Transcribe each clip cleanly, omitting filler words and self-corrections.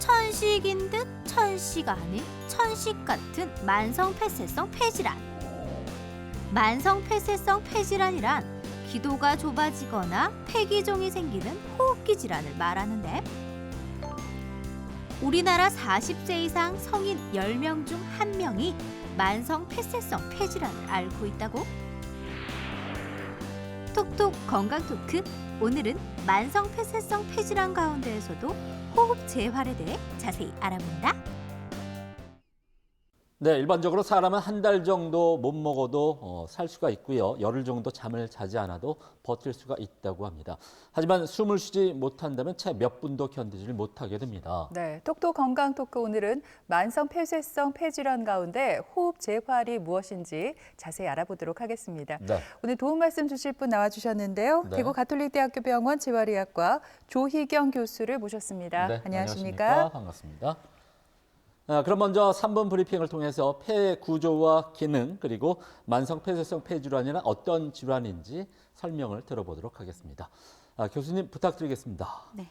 천식인 듯 천식 아닌 천식 같은 만성 폐쇄성 폐질환. 만성 폐쇄성 폐질환이란 기도가 좁아지거나 폐기종이 생기는 호흡기 질환을 말하는데, 우리나라 40세 이상 성인 10명 중 1명이 만성 폐쇄성 폐질환을 앓고 있다고? 톡톡 건강 토크, 오늘은 만성 폐쇄성 폐질환 가운데에서도 호흡 재활에 대해 자세히 알아본다. 네, 일반적으로 사람은 한 달 정도 못 먹어도 살 수가 있고요. 열흘 정도 잠을 자지 않아도 버틸 수가 있다고 합니다. 하지만 숨을 쉬지 못한다면 채 몇 분도 견디질 못하게 됩니다. 네, 톡톡 건강 토크, 오늘은 만성 폐쇄성 폐질환 가운데 호흡 재활이 무엇인지 자세히 알아보도록 하겠습니다. 네. 오늘 도움 말씀 주실 분 나와주셨는데요. 네. 대구 가톨릭대학교 병원 재활의학과 조희경 교수를 모셨습니다. 네, 안녕하십니까? 반갑습니다. 그럼 먼저 3분 브리핑을 통해서 폐의 구조와 기능, 그리고 만성 폐쇄성 폐질환이란 어떤 질환인지 설명을 들어보도록 하겠습니다. 교수님 부탁드리겠습니다. 네.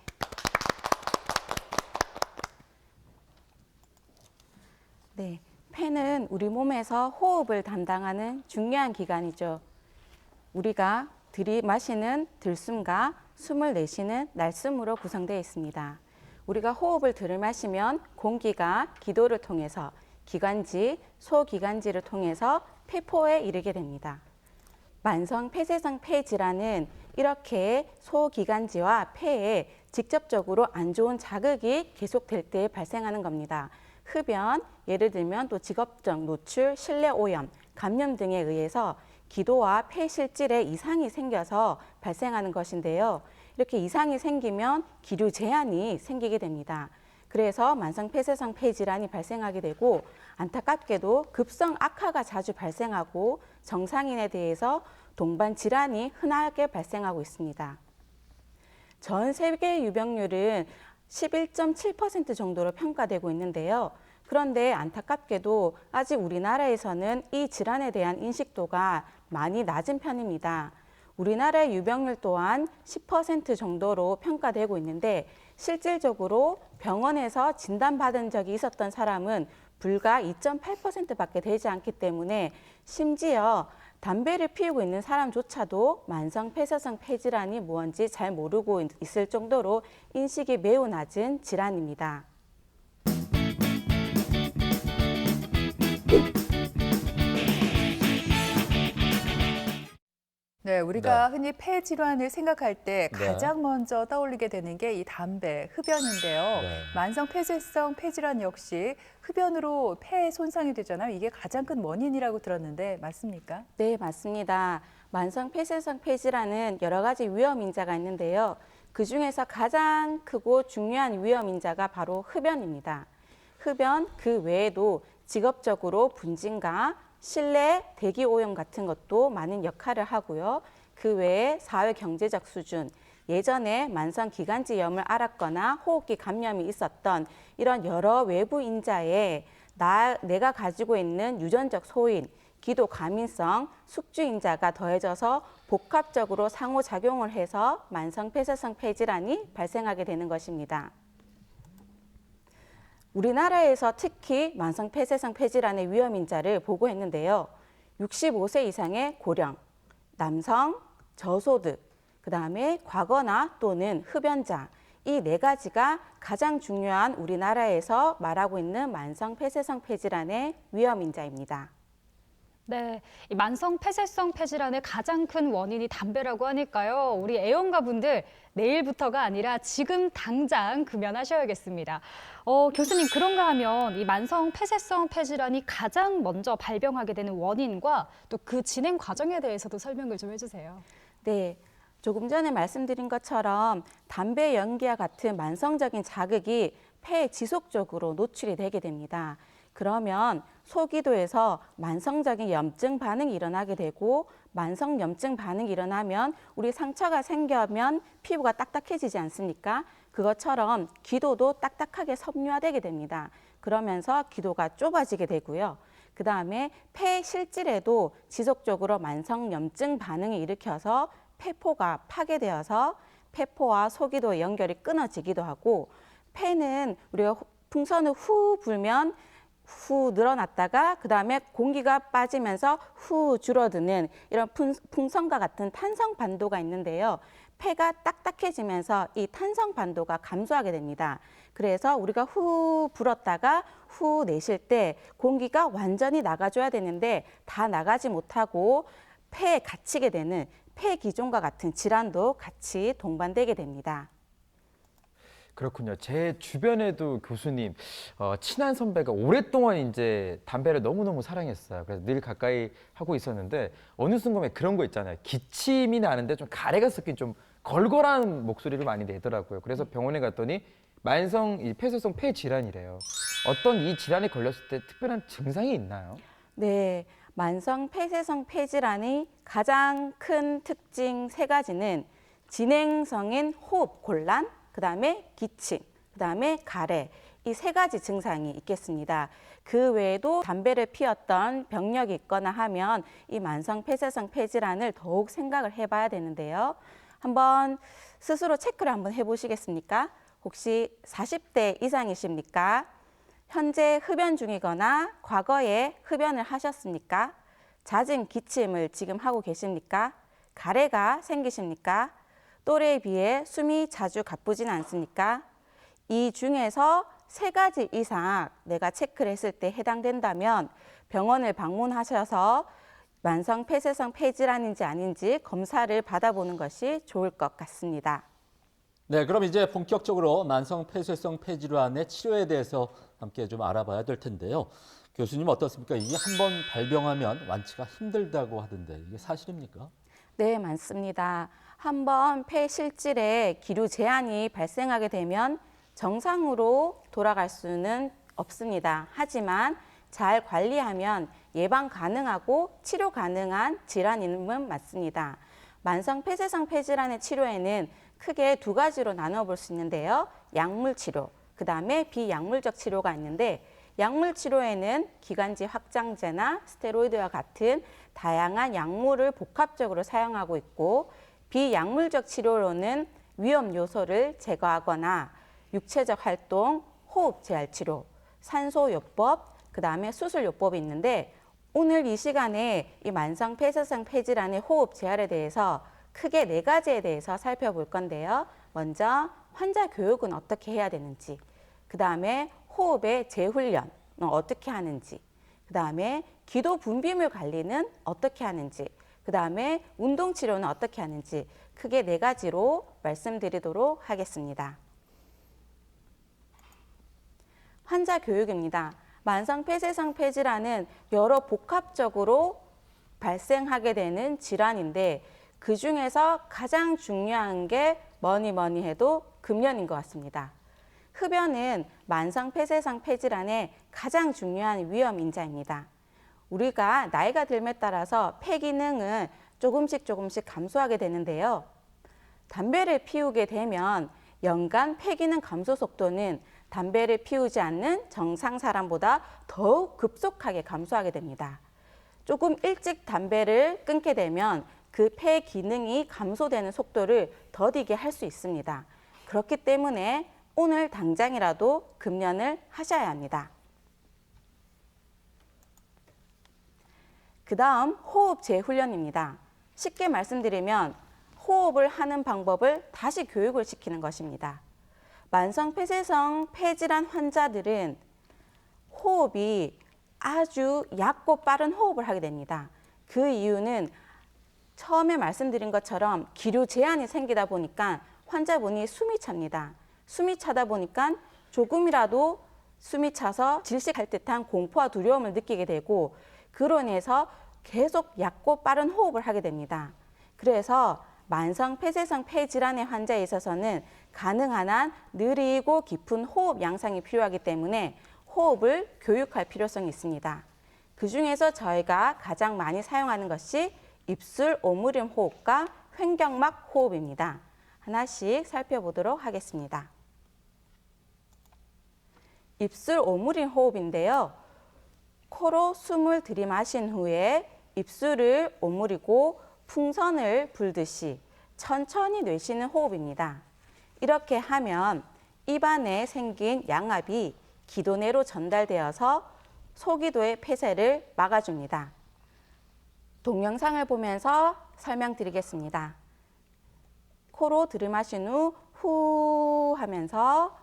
네, 폐는 우리 몸에서 호흡을 담당하는 중요한 기관이죠. 우리가 들이마시는 들숨과 숨을 내쉬는 날숨으로 구성되어 있습니다. 우리가 호흡을 들이마시면 공기가 기도를 통해서 기관지, 소기관지를 통해서 폐포에 이르게 됩니다. 만성 폐쇄성 폐질환은 이렇게 소기관지와 폐에 직접적으로 안 좋은 자극이 계속될 때 발생하는 겁니다. 흡연, 예를 들면 또 직업적 노출, 실내 오염, 감염 등에 의해서 기도와 폐 실질에 이상이 생겨서 발생하는 것인데요. 이렇게 이상이 생기면 기류 제한이 생기게 됩니다. 그래서 만성 폐쇄성 폐질환이 발생하게 되고, 안타깝게도 급성 악화가 자주 발생하고 정상인에 대해서 동반 질환이 흔하게 발생하고 있습니다. 전 세계 유병률은 11.7% 정도로 평가되고 있는데요. 그런데 안타깝게도 아직 우리나라에서는 이 질환에 대한 인식도가 많이 낮은 편입니다. 우리나라의 유병률 또한 10% 정도로 평가되고 있는데, 실질적으로 병원에서 진단받은 적이 있었던 사람은 불과 2.8%밖에 되지 않기 때문에, 심지어 담배를 피우고 있는 사람조차도 만성 폐쇄성 폐질환이 뭔지 잘 모르고 있을 정도로 인식이 매우 낮은 질환입니다. 네, 우리가 흔히 폐 질환을 생각할 때 네. 가장 먼저 떠올리게 되는 게 이 담배, 흡연인데요. 네. 만성 폐쇄성 폐질환 역시 흡연으로 폐 손상이 되잖아요. 이게 가장 큰 원인이라고 들었는데 맞습니까? 네, 맞습니다. 만성 폐쇄성 폐질환은 여러 가지 위험 인자가 있는데요. 그중에서 가장 크고 중요한 위험 인자가 바로 흡연입니다. 흡연, 그 외에도 직업적으로 분진과 실내 대기 오염 같은 것도 많은 역할을 하고요. 그 외에 사회 경제적 수준, 예전에 만성 기관지염을 앓았거나 호흡기 감염이 있었던 이런 여러 외부 인자에 내가 가지고 있는 유전적 소인, 기도 과민성, 숙주 인자가 더해져서 복합적으로 상호작용을 해서 만성 폐쇄성 폐질환이 발생하게 되는 것입니다. 우리나라에서 특히 만성 폐쇄성 폐질환의 위험 인자를 보고했는데요. 65세 이상의 고령, 남성, 저소득, 그다음에 과거나 또는 흡연자, 이 네 가지가 가장 중요한 우리나라에서 말하고 있는 만성 폐쇄성 폐질환의 위험 인자입니다. 네, 이 만성 폐쇄성 폐질환의 가장 큰 원인이 담배라고 하니까요. 우리 애용가분들 내일부터가 아니라 지금 당장 금연하셔야겠습니다. 교수님, 그런가 하면 이 만성 폐쇄성 폐질환이 가장 먼저 발병하게 되는 원인과 또 그 진행 과정에 대해서도 설명을 좀 해주세요. 네, 조금 전에 말씀드린 것처럼 담배 연기와 같은 만성적인 자극이 폐에 지속적으로 노출이 되게 됩니다. 그러면 소기도에서 만성적인 염증 반응이 일어나게 되고, 만성 염증 반응이 일어나면 우리 상처가 생기면 피부가 딱딱해지지 않습니까? 그것처럼 기도도 딱딱하게 섬유화되게 됩니다. 그러면서 기도가 좁아지게 되고요. 그 다음에 폐 실질에도 지속적으로 만성 염증 반응을 일으켜서 폐포가 파괴되어서 폐포와 소기도의 연결이 끊어지기도 하고, 폐는 우리가 풍선을 후 불면 후 늘어났다가 그다음에 공기가 빠지면서 후 줄어드는 이런 풍선과 같은 탄성 반도가 있는데요. 폐가 딱딱해지면서 이 탄성 반도가 감소하게 됩니다. 그래서 우리가 후 불었다가 후 내쉴 때 공기가 완전히 나가줘야 되는데 다 나가지 못하고 폐에 갇히게 되는 폐기종과 같은 질환도 같이 동반되게 됩니다. 그렇군요. 제 주변에도 교수님, 친한 선배가 오랫동안 이제 담배를 너무너무 사랑했어요. 그래서 늘 가까이 하고 있었는데 어느 순간에 그런 거 있잖아요. 기침이 나는데 좀 가래가 섞인 좀 걸걸한 목소리를 많이 내더라고요. 그래서 병원에 갔더니 만성 이 폐쇄성 폐 질환이래요. 어떤 이 질환에 걸렸을 때 특별한 증상이 있나요? 네, 만성 폐쇄성 폐질환의 가장 큰 특징 세 가지는 진행성인 호흡 곤란, 그다음에 기침, 그다음에 가래 이 세 가지 증상이 있겠습니다. 그 외에도 담배를 피웠던 병력이 있거나 하면 이 만성 폐쇄성 폐질환을 더욱 생각을 해봐야 되는데요. 한번 스스로 체크를 한번 해보시겠습니까? 혹시 40대 이상이십니까? 현재 흡연 중이거나 과거에 흡연을 하셨습니까? 잦은 기침을 지금 하고 계십니까? 가래가 생기십니까? 또래에 비해 숨이 자주 가쁘진 않습니까? 이 중에서 세 가지 이상 내가 체크를 했을 때 해당된다면 병원을 방문하셔서 만성 폐쇄성 폐질환인지 아닌지 검사를 받아보는 것이 좋을 것 같습니다. 네, 그럼 이제 본격적으로 만성 폐쇄성 폐질환의 치료에 대해서 함께 좀 알아봐야 될 텐데요. 교수님 어떻습니까? 이게 한번 발병하면 완치가 힘들다고 하던데 이게 사실입니까? 네, 맞습니다. 한번 폐 실질에 기류 제한이 발생하게 되면 정상으로 돌아갈 수는 없습니다. 하지만 잘 관리하면 예방 가능하고 치료 가능한 질환임은 맞습니다. 만성 폐쇄성 폐질환의 치료에는 크게 두 가지로 나눠볼 수 있는데요. 약물 치료, 그다음에 비약물적 치료가 있는데 약물 치료에는 기관지 확장제나 스테로이드와 같은 다양한 약물을 복합적으로 사용하고 있고 비약물적 치료로는 위험 요소를 제거하거나 육체적 활동, 호흡 재활 치료, 산소요법, 그다음에 수술요법이 있는데 오늘 이 시간에 이 만성 폐쇄성 폐질환의 호흡 재활에 대해서 크게 네 가지에 대해서 살펴볼 건데요. 먼저 환자 교육은 어떻게 해야 되는지, 그다음에 호흡의 재훈련은 어떻게 하는지, 그다음에 기도 분비물 관리는 어떻게 하는지, 그다음에 운동 치료는 어떻게 하는지 크게 네 가지로 말씀드리도록 하겠습니다. 환자 교육입니다. 만성 폐쇄성 폐질환은 여러 복합적으로 발생하게 되는 질환인데 그중에서 가장 중요한 게 뭐니 해도 금연인 것 같습니다. 흡연은 만성 폐쇄성 폐질환의 가장 중요한 위험 인자입니다. 우리가 나이가 들에 따라서 폐 기능은 조금씩 감소하게 되는데요. 담배를 피우게 되면 연간 폐 기능 감소 속도는 담배를 피우지 않는 정상 사람보다 더욱 급속하게 감소하게 됩니다. 조금 일찍 담배를 끊게 되면 그 폐 기능이 감소되는 속도를 더디게 할 수 있습니다. 그렇기 때문에 오늘 당장이라도 금연을 하셔야 합니다. 그 다음 호흡 재훈련입니다. 쉽게 말씀드리면 호흡을 하는 방법을 다시 교육을 시키는 것입니다. 만성 폐쇄성 폐질환 환자들은 호흡이 아주 얕고 빠른 호흡을 하게 됩니다. 그 이유는 처음에 말씀드린 것처럼 기류 제한이 생기다 보니까 환자분이 숨이 찹니다. 숨이 차다 보니까 조금이라도 숨이 차서 질식할 듯한 공포와 두려움을 느끼게 되고 그로 인해서 계속 얕고 빠른 호흡을 하게 됩니다. 그래서 만성 폐쇄성 폐질환의 환자에 있어서는 가능한 한 느리고 깊은 호흡 양상이 필요하기 때문에 호흡을 교육할 필요성이 있습니다. 그중에서 저희가 가장 많이 사용하는 것이 입술 오므림 호흡과 횡격막 호흡입니다. 하나씩 살펴보도록 하겠습니다. 입술 오므림 호흡인데요. 코로 숨을 들이마신 후에 입술을 오므리고 풍선을 불듯이 천천히 내쉬는 호흡입니다. 이렇게 하면 입안에 생긴 양압이 기도 내로 전달되어서 소기도의 폐쇄를 막아줍니다. 동영상을 보면서 설명드리겠습니다. 코로 들이마신 후 후 하면서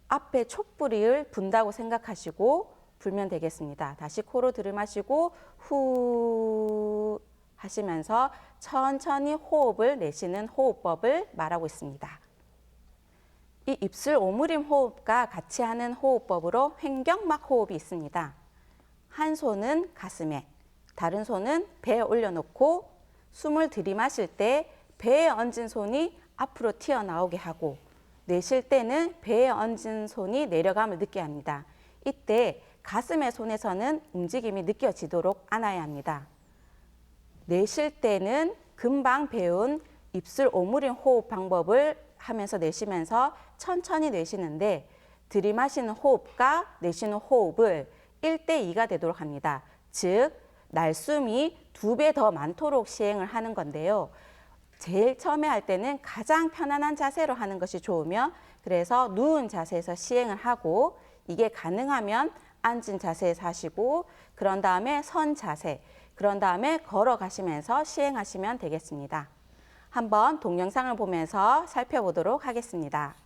앞에 촛불을 분다고 생각하시고 불면 되겠습니다. 다시 코로 들이마시고 후 하시면서 천천히 호흡을 내쉬는 호흡법을 말하고 있습니다. 이 입술 오므림 호흡과 같이 하는 호흡법으로 횡격막 호흡이 있습니다. 한 손은 가슴에, 다른 손은 배에 올려놓고 숨을 들이마실 때 배에 얹은 손이 앞으로 튀어나오게 하고 내쉴 때는 배에 얹은 손이 내려감을 느껴야 합니다. 이때 가슴의 손에서는 움직임이 느껴지도록 안아야 합니다. 내쉴 때는 금방 배운 입술 오므림 호흡 방법을 하면서 내쉬면서 천천히 내쉬는데 들이마시는 호흡과 내쉬는 호흡을 1대2가 되도록 합니다. 즉, 날숨이 2배 더 많도록 시행을 하는 건데요. 제일 처음에 할 때는 가장 편안한 자세로 하는 것이 좋으며 그래서 누운 자세에서 시행을 하고 이게 가능하면 앉은 자세에서 하시고 그런 다음에 선 자세, 그런 다음에 걸어가시면서 시행하시면 되겠습니다. 한번 동영상을 보면서 살펴보도록 하겠습니다.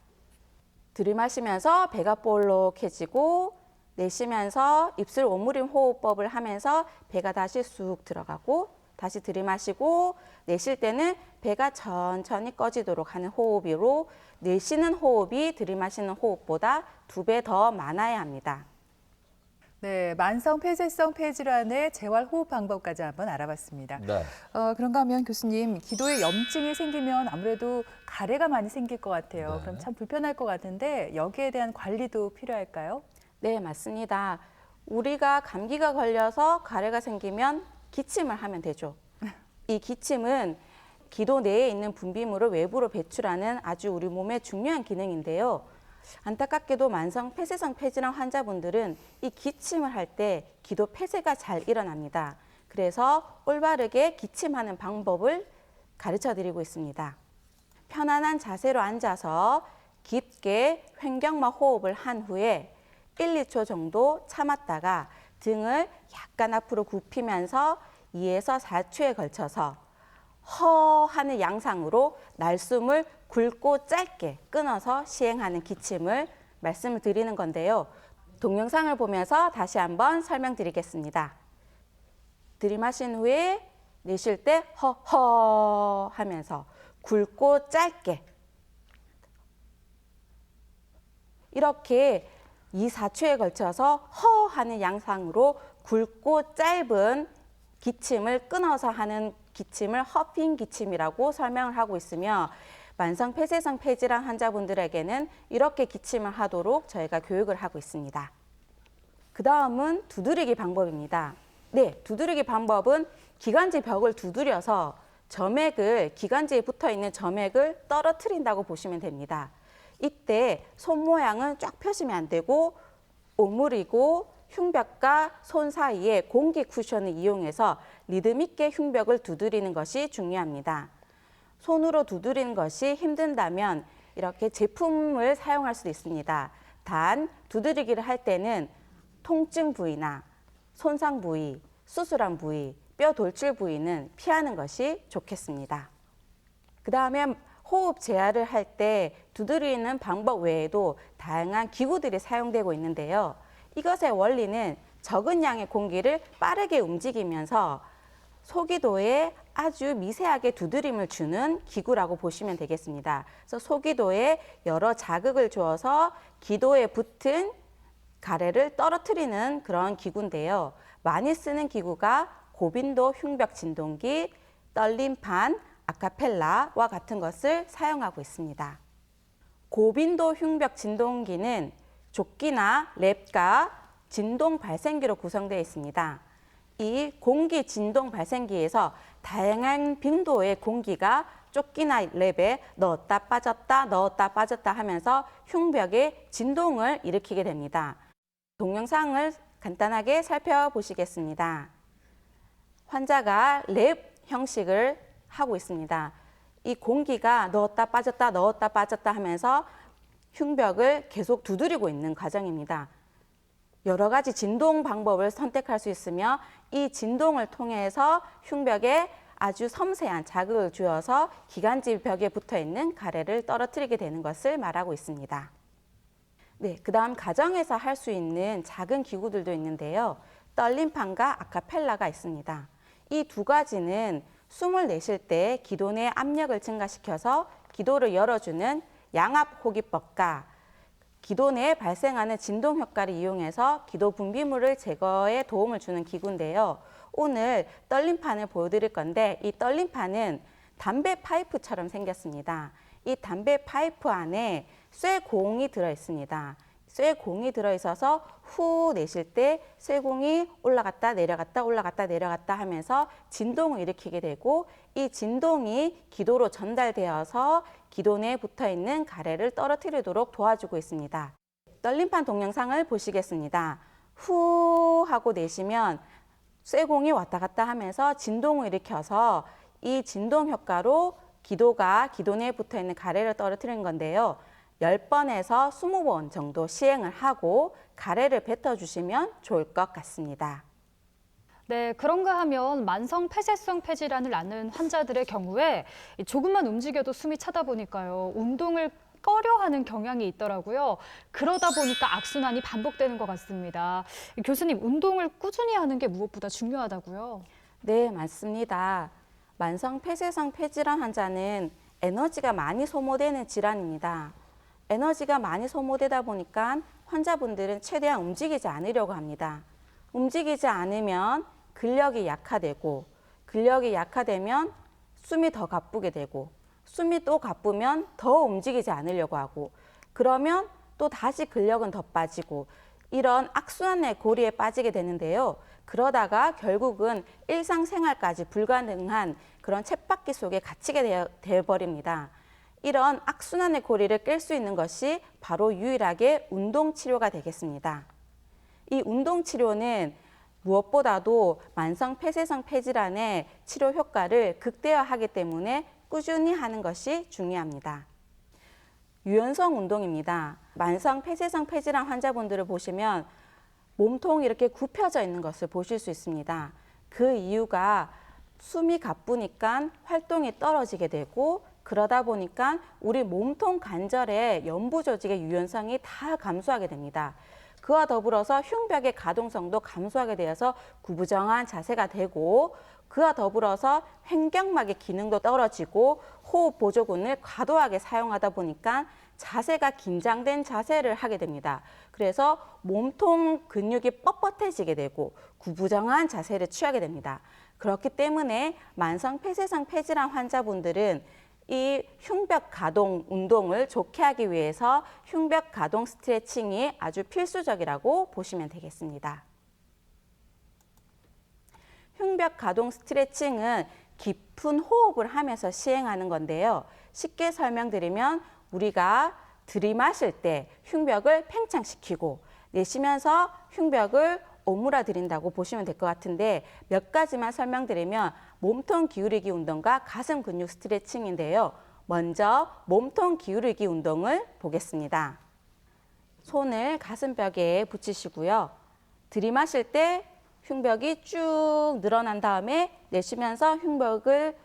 들이마시면서 배가 볼록해지고 내쉬면서 입술 오므림 호흡법을 하면서 배가 다시 쑥 들어가고 다시 들이마시고 내쉴 때는 배가 천천히 꺼지도록 하는 호흡으로 내쉬는 호흡이 들이마시는 호흡보다 2배 더 많아야 합니다. 네, 만성 폐쇄성 폐질환의 재활 호흡 방법까지 한번 알아봤습니다. 네. 그런가 하면 교수님, 기도에 염증이 생기면 아무래도 가래가 많이 생길 것 같아요. 네. 그럼 참 불편할 것 같은데 여기에 대한 관리도 필요할까요? 네, 맞습니다. 우리가 감기가 걸려서 가래가 생기면 기침을 하면 되죠. 이 기침은 기도 내에 있는 분비물을 외부로 배출하는 아주 우리 몸의 중요한 기능인데요. 안타깝게도 만성 폐쇄성 폐질환 환자분들은 이 기침을 할 때 기도 폐쇄가 잘 일어납니다. 그래서 올바르게 기침하는 방법을 가르쳐 드리고 있습니다. 편안한 자세로 앉아서 깊게 횡격막 호흡을 한 후에 1, 2초 정도 참았다가 등을 약간 앞으로 굽히면서 2에서 4초에 걸쳐서 허 하는 양상으로 날숨을 굵고 짧게 끊어서 시행하는 기침을 말씀을 드리는 건데요. 동영상을 보면서 다시 한번 설명드리겠습니다. 들이마신 후에 내쉴 때 허 하면서 굵고 짧게 이렇게 2, 4초에 걸쳐서 허 하는 양상으로 굵고 짧은 기침을 끊어서 하는 기침을 허핑 기침이라고 설명을 하고 있으며 만성 폐쇄성 폐질환 환자분들에게는 이렇게 기침을 하도록 저희가 교육을 하고 있습니다. 그 다음은 두드리기 방법입니다. 네, 두드리기 방법은 기관지 벽을 두드려서 기관지에 붙어있는 점액을 떨어뜨린다고 보시면 됩니다. 이때 손 모양은 쫙 펴시면 안 되고 오므리고 흉벽과 손 사이에 공기 쿠션을 이용해서 리듬 있게 흉벽을 두드리는 것이 중요합니다. 손으로 두드리는 것이 힘든다면 이렇게 제품을 사용할 수도 있습니다. 단 두드리기를 할 때는 통증 부위나 손상 부위, 수술한 부위, 뼈 돌출 부위는 피하는 것이 좋겠습니다. 그 다음에 호흡 재활을 할 때 두드리는 방법 외에도 다양한 기구들이 사용되고 있는데요. 이것의 원리는 적은 양의 공기를 빠르게 움직이면서 소기도에 아주 미세하게 두드림을 주는 기구라고 보시면 되겠습니다. 그래서 소기도에 여러 자극을 주어서 기도에 붙은 가래를 떨어뜨리는 그런 기구인데요. 많이 쓰는 기구가 고빈도 흉벽 진동기, 떨림판, 아카펠라와 같은 것을 사용하고 있습니다. 고빈도 흉벽 진동기는 조끼나 랩과 진동 발생기로 구성되어 있습니다. 이 공기 진동 발생기에서 다양한 빈도의 공기가 조끼나 랩에 넣었다 빠졌다 하면서 흉벽에 진동을 일으키게 됩니다. 동영상을 간단하게 살펴보시겠습니다. 환자가 랩 형식을 하고 있습니다. 이 공기가 넣었다 빠졌다 하면서 흉벽을 계속 두드리고 있는 과정입니다. 여러 가지 진동 방법을 선택할 수 있으며 이 진동을 통해서 흉벽에 아주 섬세한 자극을 주어서 기관지 벽에 붙어 있는 가래를 떨어뜨리게 되는 것을 말하고 있습니다. 네, 그다음 가정에서 할 수 있는 작은 기구들도 있는데요. 떨림판과 아카펠라가 있습니다. 이 두 가지는 숨을 내쉴 때 기도 내 압력을 증가시켜서 기도를 열어주는 양압 호기법과 기도 내에 발생하는 진동 효과를 이용해서 기도 분비물을 제거에 도움을 주는 기구인데요. 오늘 떨림판을 보여드릴 건데 이 떨림판은 담배 파이프처럼 생겼습니다. 이 담배 파이프 안에 쇠공이 들어있습니다. 쇠공이 들어있어서 후 내쉴 때 쇠공이 올라갔다 내려갔다 올라갔다 내려갔다 하면서 진동을 일으키게 되고 이 진동이 기도로 전달되어서 기도 내에 붙어있는 가래를 떨어뜨리도록 도와주고 있습니다. 떨림판 동영상을 보시겠습니다. 후 하고 내쉬면 쇠공이 왔다 갔다 하면서 진동을 일으켜서 이 진동 효과로 기도가 기도 내에 붙어있는 가래를 떨어뜨리는 건데요. 10번에서 20번 정도 시행을 하고 가래를 뱉어주시면 좋을 것 같습니다. 네, 그런가 하면 만성 폐쇄성 폐질환을 앓는 환자들의 경우에 조금만 움직여도 숨이 차다 보니까요. 운동을 꺼려하는 경향이 있더라고요. 그러다 보니까 악순환이 반복되는 것 같습니다. 교수님, 운동을 꾸준히 하는 게 무엇보다 중요하다고요? 네, 맞습니다. 만성 폐쇄성 폐질환 환자는 에너지가 많이 소모되는 질환입니다. 에너지가 많이 소모되다 보니까 환자분들은 최대한 움직이지 않으려고 합니다. 움직이지 않으면 근력이 약화되고 근력이 약화되면 숨이 더 가쁘게 되고 숨이 또 가쁘면 더 움직이지 않으려고 하고 그러면 또 다시 근력은 더 빠지고 이런 악순환의 고리에 빠지게 되는데요. 그러다가 결국은 일상생활까지 불가능한 그런 쳇바퀴 속에 갇히게 되어버립니다. 이런 악순환의 고리를 깰 수 있는 것이 바로 유일하게 운동치료가 되겠습니다. 이 운동치료는 무엇보다도 만성 폐쇄성 폐질환의 치료 효과를 극대화하기 때문에 꾸준히 하는 것이 중요합니다. 유연성 운동입니다. 만성 폐쇄성 폐질환 환자분들을 보시면 몸통이 이렇게 굽혀져 있는 것을 보실 수 있습니다. 그 이유가 숨이 가쁘니까 활동이 떨어지게 되고 그러다 보니까 우리 몸통 관절의 연부 조직의 유연성이 다 감소하게 됩니다. 그와 더불어서 흉벽의 가동성도 감소하게 되어서 구부정한 자세가 되고 그와 더불어서 횡격막의 기능도 떨어지고 호흡 보조근을 과도하게 사용하다 보니까 자세가 긴장된 자세를 하게 됩니다. 그래서 몸통 근육이 뻣뻣해지게 되고 구부정한 자세를 취하게 됩니다. 그렇기 때문에 만성 폐쇄성 폐질환 환자분들은 이 흉벽 가동 운동을 좋게 하기 위해서 흉벽 가동 스트레칭이 아주 필수적이라고 보시면 되겠습니다. 흉벽 가동 스트레칭은 깊은 호흡을 하면서 시행하는 건데요. 쉽게 설명드리면 우리가 들이마실 때 흉벽을 팽창시키고 내쉬면서 흉벽을 오므라드린다고 보시면 될 것 같은데 몇 가지만 설명드리면 몸통 기울이기 운동과 가슴 근육 스트레칭인데요. 먼저 몸통 기울이기 운동을 보겠습니다. 손을 가슴벽에 붙이시고요. 들이마실 때 흉벽이 쭉 늘어난 다음에 내쉬면서 흉벽을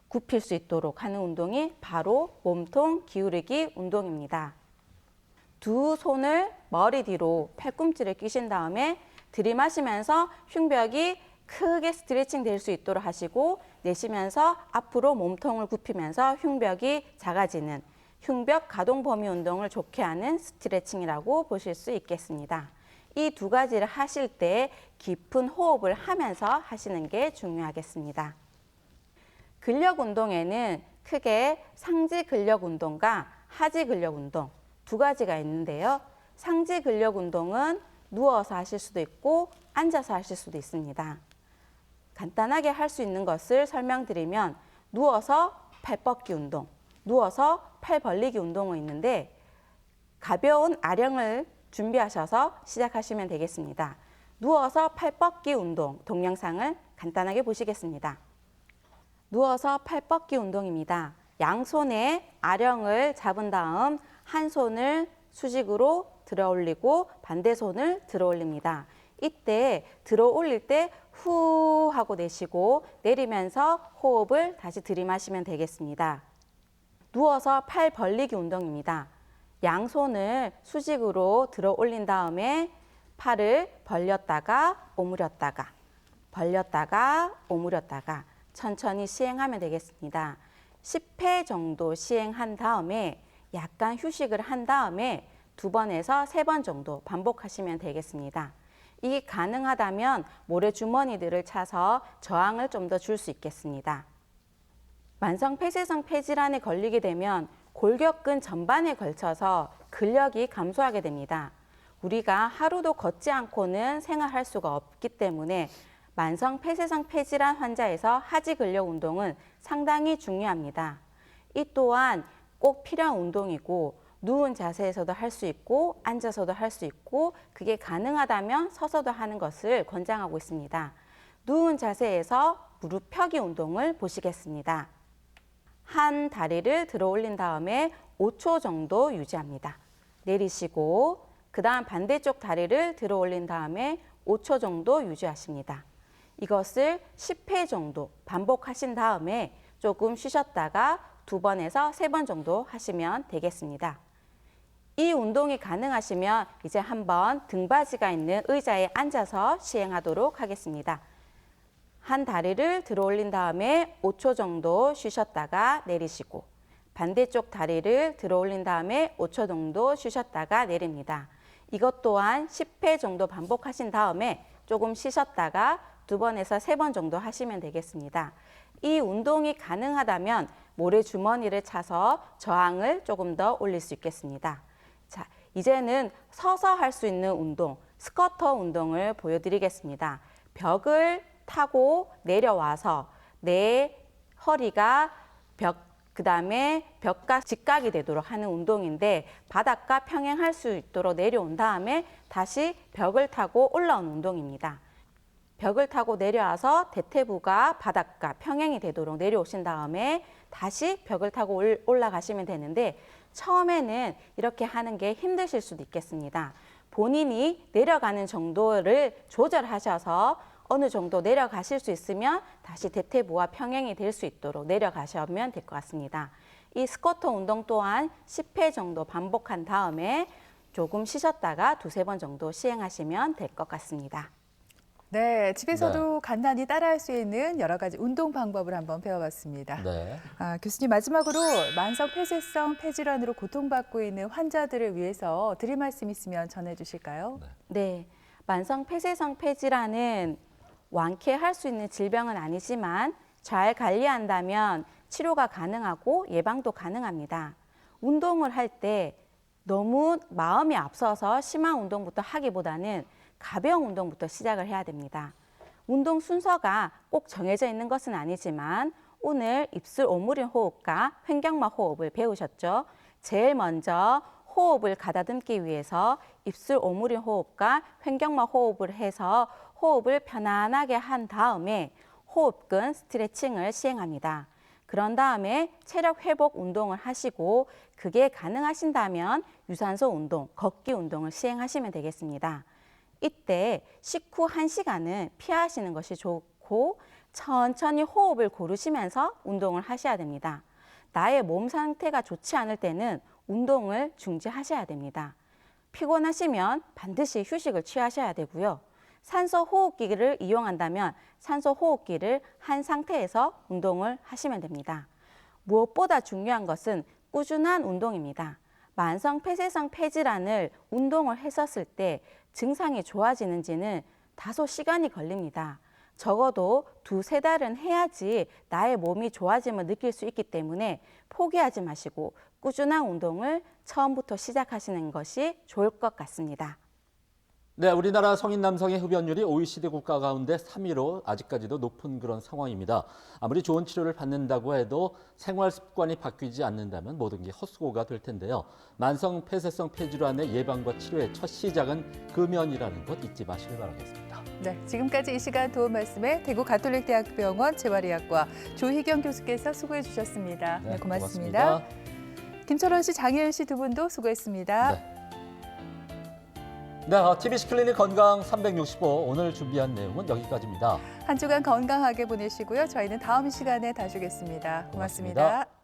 굽힐 수 있도록 하는 운동이 바로 몸통 기울이기 운동입니다. 두 손을 머리 뒤로 팔꿈치를 끼신 다음에 들이마시면서 흉벽이 크게 스트레칭 될 수 있도록 하시고 내쉬면서 앞으로 몸통을 굽히면서 흉벽이 작아지는 흉벽 가동 범위 운동을 좋게 하는 스트레칭이라고 보실 수 있겠습니다. 이 두 가지를 하실 때 깊은 호흡을 하면서 하시는 게 중요하겠습니다. 근력 운동에는 크게 상지 근력 운동과 하지 근력 운동 두 가지가 있는데요. 상지 근력 운동은 누워서 하실 수도 있고 앉아서 하실 수도 있습니다. 간단하게 할 수 있는 것을 설명드리면 누워서 팔 뻗기 운동, 누워서 팔 벌리기 운동이 있는데 가벼운 아령을 준비하셔서 시작하시면 되겠습니다. 누워서 팔 뻗기 운동 동영상을 간단하게 보시겠습니다. 누워서 팔 뻗기 운동입니다. 양손에 아령을 잡은 다음 한 손을 수직으로 들어 올리고 반대 손을 들어 올립니다. 이때 들어 올릴 때 후 하고 내쉬고 내리면서 호흡을 다시 들이마시면 되겠습니다. 누워서 팔 벌리기 운동입니다. 양손을 수직으로 들어 올린 다음에 팔을 벌렸다가 오므렸다가 벌렸다가 오므렸다가 천천히 시행하면 되겠습니다. 10회 정도 시행한 다음에 약간 휴식을 한 다음에 2번에서 3번 정도 반복하시면 되겠습니다. 이게 가능하다면 모래주머니들을 차서 저항을 좀 더 줄 수 있겠습니다. 만성 폐쇄성 폐질환에 걸리게 되면 골격근 전반에 걸쳐서 근력이 감소하게 됩니다. 우리가 하루도 걷지 않고는 생활할 수가 없기 때문에 만성 폐쇄성 폐질환 환자에서 하지 근력 운동은 상당히 중요합니다. 이 또한 꼭 필요한 운동이고 누운 자세에서도 할 수 있고 앉아서도 할 수 있고 그게 가능하다면 서서도 하는 것을 권장하고 있습니다. 누운 자세에서 무릎 펴기 운동을 보시겠습니다. 한 다리를 들어 올린 다음에 5초 정도 유지합니다. 내리시고 그 다음 반대쪽 다리를 들어 올린 다음에 5초 정도 유지하십니다. 이것을 10회 정도 반복하신 다음에 조금 쉬셨다가 2번에서 3번 정도 하시면 되겠습니다. 이 운동이 가능하시면 이제 한번 등받이가 있는 의자에 앉아서 시행하도록 하겠습니다. 한 다리를 들어 올린 다음에 5초 정도 쉬셨다가 내리시고 반대쪽 다리를 들어 올린 다음에 5초 정도 쉬셨다가 내립니다. 이것 또한 10회 정도 반복하신 다음에 조금 쉬셨다가 2번에서 3번 정도 하시면 되겠습니다. 이 운동이 가능하다면 모래주머니를 차서 저항을 조금 더 올릴 수 있겠습니다. 자, 이제는 서서 할 수 있는 운동, 스쿼터 운동을 보여드리겠습니다. 벽을 타고 내려와서 내 허리가 그다음에 벽과 직각이 되도록 하는 운동인데 바닥과 평행할 수 있도록 내려온 다음에 다시 벽을 타고 올라오는 운동입니다. 벽을 타고 내려와서 대퇴부가 바닥과 평행이 되도록 내려오신 다음에 다시 벽을 타고 올라가시면 되는데 처음에는 이렇게 하는 게 힘드실 수도 있겠습니다. 본인이 내려가는 정도를 조절하셔서 어느 정도 내려가실 수 있으면 다시 대퇴부와 평행이 될 수 있도록 내려가시면 될 것 같습니다. 이 스쿼트 운동 또한 10회 정도 반복한 다음에 조금 쉬셨다가 2-3번 정도 시행하시면 될 것 같습니다. 네, 집에서도 간단히 따라할 수 있는 여러 가지 운동 방법을 한번 배워봤습니다. 네. 교수님 마지막으로 만성 폐쇄성 폐질환으로 고통받고 있는 환자들을 위해서 드릴 말씀 있으면 전해주실까요? 네, 만성 폐쇄성 폐질환은 완쾌할 수 있는 질병은 아니지만 잘 관리한다면 치료가 가능하고 예방도 가능합니다. 운동을 할 때 너무 마음이 앞서서 심한 운동부터 하기보다는 가벼운 운동부터 시작을 해야 됩니다. 운동 순서가 꼭 정해져 있는 것은 아니지만 오늘 입술 오므린 호흡과 횡격막 호흡을 배우셨죠? 제일 먼저 호흡을 가다듬기 위해서 입술 오므린 호흡과 횡격막 호흡을 해서 호흡을 편안하게 한 다음에 호흡근 스트레칭을 시행합니다. 그런 다음에 체력 회복 운동을 하시고 그게 가능하신다면 유산소 운동, 걷기 운동을 시행하시면 되겠습니다. 이때 식후 1시간은 피하시는 것이 좋고 천천히 호흡을 고르시면서 운동을 하셔야 됩니다. 나의 몸 상태가 좋지 않을 때는 운동을 중지하셔야 됩니다. 피곤하시면 반드시 휴식을 취하셔야 되고요. 산소 호흡기를 이용한다면 산소 호흡기를 한 상태에서 운동을 하시면 됩니다. 무엇보다 중요한 것은 꾸준한 운동입니다. 만성 폐쇄성 폐질환을 운동을 했었을 때 증상이 좋아지는지는 다소 시간이 걸립니다. 적어도 2-3달은 해야지 나의 몸이 좋아짐을 느낄 수 있기 때문에 포기하지 마시고 꾸준한 운동을 처음부터 시작하시는 것이 좋을 것 같습니다. 네, 우리나라 성인 남성의 흡연율이 OECD 국가 가운데 3위로 아직까지도 높은 그런 상황입니다. 아무리 좋은 치료를 받는다고 해도 생활 습관이 바뀌지 않는다면 모든 게 헛수고가 될 텐데요. 만성 폐쇄성 폐질환의 예방과 치료의 첫 시작은 금연이라는 것 잊지 마시길 바라겠습니다. 네, 지금까지 이 시간 도움 말씀에 대구 가톨릭대학병원 재활의학과 조희경 교수께서 수고해 주셨습니다. 네, 고맙습니다. 김철원 씨, 장혜은 씨 두 분도 수고했습니다. 네. 네, TBC 클리닉 건강 365 오늘 준비한 내용은 여기까지입니다. 한 주간 건강하게 보내시고요. 저희는 다음 시간에 다시 오겠습니다. 고맙습니다. 고맙습니다.